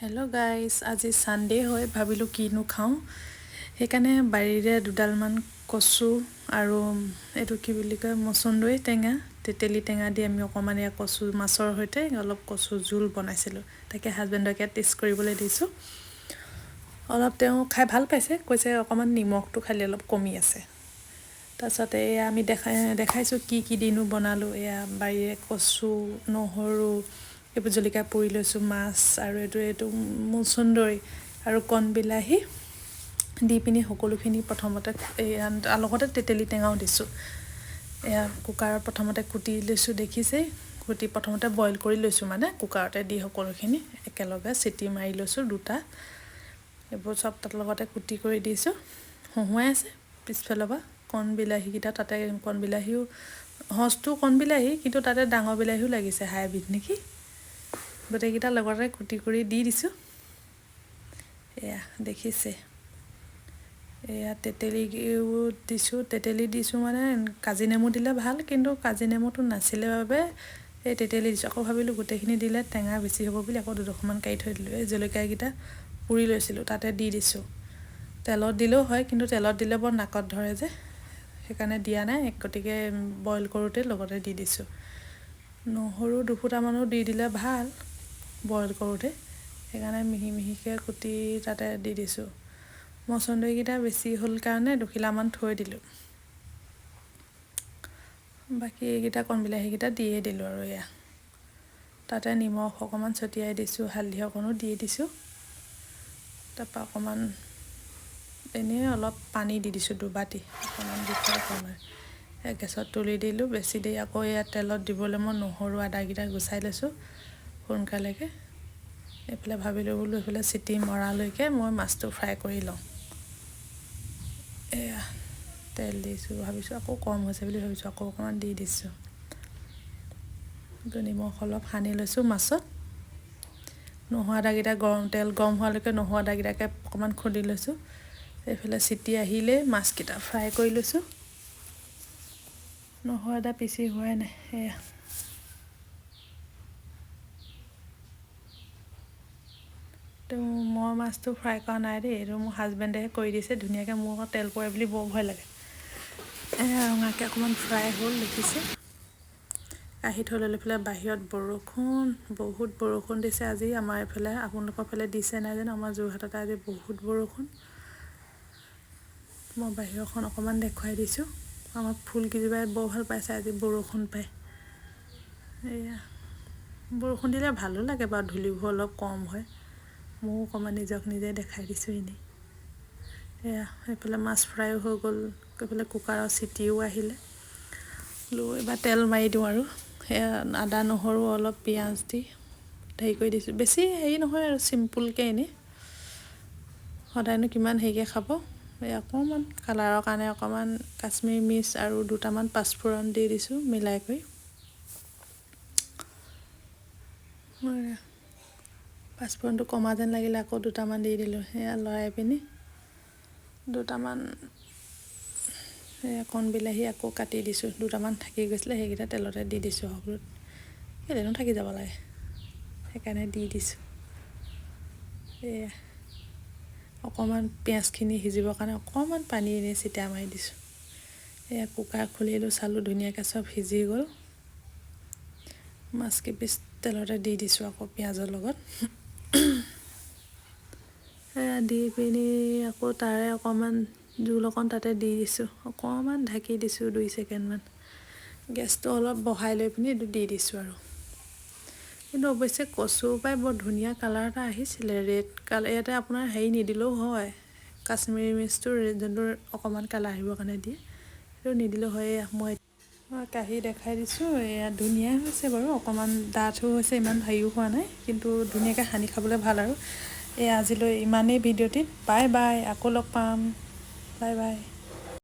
Hello' guys, আজি Sunday হয়, ভাবিলোঁ কিনো খাওঁ। সেইকাৰণে বাৰীৰে দুডালমান কচু আৰু এইটো কি বুলি কয় মচন্দৰী টেঙা, তেতেলী টেঙা দি আমি অকণমান এয়া কচু মাছৰ সৈতে অলপ কচু জোল বনাইছিলোঁ। তাকে হাজবেণ্ডকে টেষ্ট কৰিবলৈ দিছোঁ। অলপ তেওঁ খাই ভাল পাইছে, কৈছে অকণমান নিমখটো খালি অলপ কমি আছে। তাৰপিছতে এয়া আমি দেখাইছোঁ কি দিনো বনালোঁ। এয়া বাৰীৰে কচু, নহৰু, এইবোৰ জলকীয়া পুৰি লৈছোঁ, মাছ আৰু এইটো মচন্দৰী আৰু কণ বিলাহী দি পিনি সকলোখিনি প্ৰথমতে তাৰ লগতে তেতেলী টেঙাও দিছোঁ। এয়া কুকাৰত প্ৰথমতে কুটি লৈছোঁ, দেখিছেই। কুটি প্ৰথমতে বইল কৰি লৈছোঁ, মানে কুকাৰতে দি সকলোখিনি একেলগে চিটি মাৰি লৈছোঁ দুটা। এইবোৰ চব তাৰ লগতে কুটি কৰি দিছোঁ। হুহুৱাই আছে পিছফালৰ পৰা কণ বিলাহীকেইটা, তাতে কণ বিলাহীও সচটো কণ বিলাহী, কিন্তু তাতে ডাঙৰ বিলাহীও লাগিছে, হাইব্ৰিড নেকি। গোটেইকেইটা লগতে কুটি কৰি দি দিছোঁ। এয়া দেখিছে, এয়া তেতেলীও দিছোঁ। তেতেলী দিছোঁ মানে কাজি নেমু দিলে ভাল, কিন্তু কাজি নেমুটো নাছিলে বাবে এই তেতেলী দিছোঁ। আকৌ ভাবিলোঁ গোটেইখিনি দিলে টেঙা বেছি হ'ব বুলি আকৌ দুডোখৰমান কাঢ়ি থৈ দিলোঁ। এই জলকীয়াকেইটা পুৰি লৈছিলোঁ, তাতে দি দিছোঁ। তেলত দিলেও হয়, কিন্তু তেলত দিলে বৰ নাকত ধৰে যে, সেইকাৰণে দিয়া নাই। গতিকে বইল কৰোঁতে লগতে দি দিছোঁ। নহৰু দুফুটামানো দি দিলে ভাল বইল কৰোঁতে, সেইকাৰণে মিহি মিহিকৈ কুটি তাতে দি দিছোঁ। মচন্দৰীকেইটা বেছি হ'ল কাৰণে দুখিলামান থৈ দিলোঁ। বাকী এইকেইটা কণ বিলাহীকেইটা দিয়ে দিলোঁ আৰু এয়া তাতে নিমখ অকণমান ছটিয়াই দিছোঁ, হালধি অকণো দি দিছোঁ। তাৰপৰা অকণমান এনেই অলপ পানী দি দিছোঁ, দুবাটি অকণমান দি থৈ অকণমান গেছত তুলি দিলোঁ। বেছি দেৰি আকৌ এয়া তেলত দিবলৈ মই নহৰু আদাকেইটা গুচাই লৈছোঁ সোনকালেকৈ। এইফালে ভাবিলোঁ বোলো এইফালে চিটি মৰালৈকে মই মাছটো ফ্ৰাই কৰি লওঁ। এয়া তেল দিছোঁ, ভাবিছোঁ আকৌ কম হৈছে বুলি ভাবিছোঁ, আকৌ অকণমান দি দিছোঁ। নিমখ অলপ সানি লৈছোঁ মাছত। নহৰু আদাকেইটা তেল গৰম হোৱালৈকে নহৰু আদাকেইটাকে অকণমান খুন্দি লৈছোঁ। এইফালে চিটি আহিলেই মাছকেইটা ফ্ৰাই কৰি লৈছোঁ। নহৰু আদা পিচি হোৱাই নাই। এয়া তো মই মাছটো ফ্ৰাই কৰা নাই দেই, এইটো মোৰ হাজবেণ্ডেহে কৰি দিছে ধুনীয়াকৈ। মোৰ আকৌ তেল পৰে বুলি বৰ ভয় লাগে। ৰঙাকৈ অকণমান ফ্ৰাই হ'ল, দেখিছে। কাঢ়ি থৈ ল'লে। এইফালে বাহিৰত বৰষুণ, বহুত বৰষুণ দিছে আজি আমাৰ এইফালে। আপোনালোকৰ ফালে দিছে নাই জানো, আমাৰ যোৰহাটতে আজি বহুত বৰষুণ। মই বাহিৰখন অকণমান দেখুৱাই দিছোঁ। আমাৰ ফুলকেইজোপাই বৰ ভাল পাইছে আজি বৰষুণ পাই। এয়া বৰষুণ দিলে ভালো লাগে বাৰু, ধূলিবোৰ অলপ কম হয়। ময়ো অকণমান নিজক নিজে দেখাই দিছোঁ এনেই। এয়া এইফালে মাছ ফ্ৰাইও হৈ গ'ল। এইফালে কুকাৰৰ চিটিও আহিলে। এবাৰ তেল মাৰি দিওঁ আৰু সেয়া আদা নহৰু অলপ পিঁয়াজ দি হেৰি কৰি দিছোঁ। বেছি হেৰি নহয় আৰু চিম্পুলকৈ এনেই, সদায়নো কিমান হেৰিকৈ খাব। এই অকণমান কালাৰৰ কাৰণে অকণমান কাশ্মীৰী মিৰ্চ আৰু দুটামান পাঁচফোৰণ দি দিছোঁ মিলাই কৰি। পাঁচফোৰণটো কমা যেন লাগিলে আকৌ দুটামান দি দিলোঁ। সেয়া লৰাই পিনি দুটামান কণ বিলাহী আকৌ কাটি দিছোঁ। দুটামান থাকি গৈছিলে, সেইকেইটা তেলতে দি দিছোঁ। সকলোত কেলেনো থাকি যাব লাগে, সেইকাৰণে দি দিছোঁ। এয়া অকণমান পিঁয়াজখিনি সিজিবৰ কাৰণে অকণমান পানী এনেই চিটা মাৰি দিছোঁ। এয়া কুকাৰ খুলিলোঁ, চালোঁ ধুনীয়াকৈ চব সিজি গ'ল। মাছকেইপিচ তেলতে দি দিছোঁ আকৌ পিঁয়াজৰ লগত। এয়া দি পিনি আকৌ তাৰে অকণমান জোল অকণ তাতে দি দিছোঁ। অকণমান ঢাকি দিছোঁ 2 ছেকেণ্ডমান। গেছটো অলপ বঢ়াই লৈ পিনি এইটো দি দিছোঁ আৰু। কিন্তু অৱশ্যে কচুৰ পৰাই বৰ ধুনীয়া কালাৰ এটা আহিছিলে, ৰেড কালাৰ। ইয়াতে আপোনাৰ হেৰি নিদিলেও হয়, কাশ্মীৰী মিৰ্চটো যোনটো অকণমান কালাৰ আহিবৰ কাৰণে দিয়ে, সেইটো নিদিলেও হয়। মই কাঢ়ি দেখাই দিছোঁ। এয়া ধুনীয়া হৈছে বাৰু, অকণমান ডাঠো হৈছে, ইমান হেৰিও হোৱা নাই, কিন্তু ধুনীয়াকৈ সানি খাবলৈ ভাল আৰু। আজিলৈ ইমানেই ভিডিঅ'টিত। বাই বাই, আকৌ লগ পাম। Bye bye.